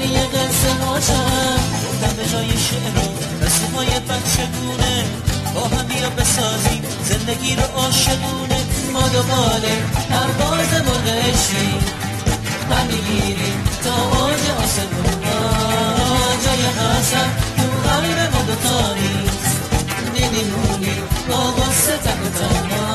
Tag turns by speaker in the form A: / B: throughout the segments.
A: در یه قصه هاشم گفتم به جای شعر و قصه های بچگونه با هم بیا بسازیم زندگی رو عاشقونه. ما دوباره پرواز مرغ عشقی هم میگیریم تا اوج آسمون جای حسن تو قلب ما دوتا نیست نمیمونیم با غصه تک و تنها.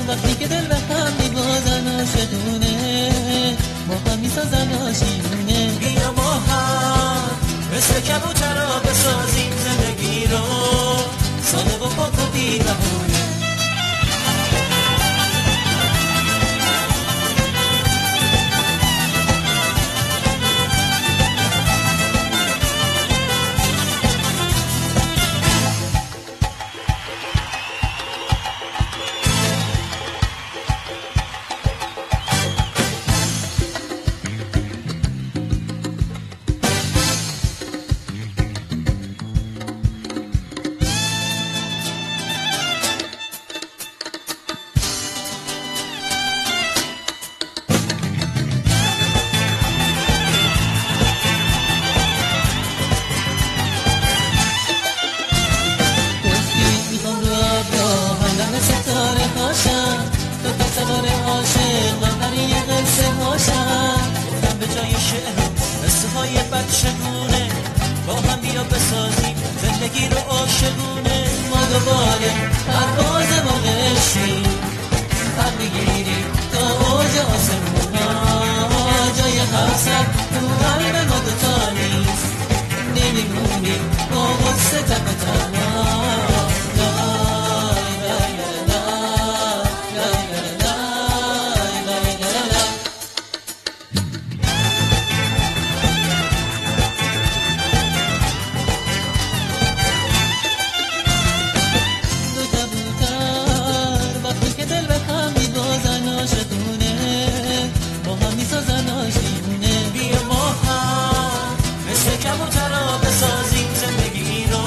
A: وقتی که دل به هم میبازن عاشقونه با هم میسازن آشیونه. بیا ما هم مثل کبوترها بسازیم زندگی رو ساده و پاک و بی‌بهونه. ستاره هاشم تو تا سوار عاشق من در یه قصه هاشم گفتم به جای شعر قصه های بچگونه با هم بیا بسازیم زندگی رو عاشقونه. ما دوباره پرواز مرغ عشقی پر میگیریم تا اوج آسمون جای حسن تو قلب ما دوتا نیست نمیمونیم با غصه تک و تنها. بیا ما هم مثل کبوترها بسازیم زندگی رو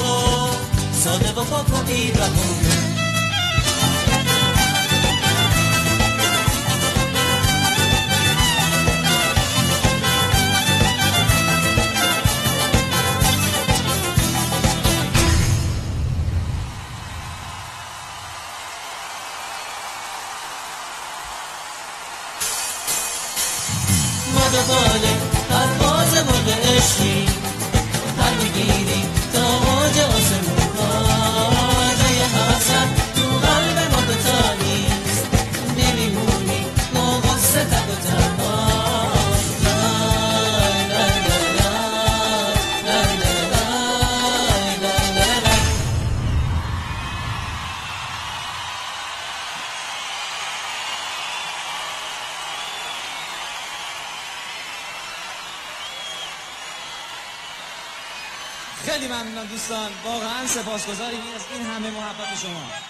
A: ساده و پاک و بی‌بهونه. ما دوباره پرواز مرغ عشقی پر میگیریم تا اوج آسمون جای حسن تو قلب ما دوتا نیست نمیمونیم با غصه تک و تنها.
B: خیلی ممنونم دوستان، واقعا سپاسگزاریم از این همه محبت شما.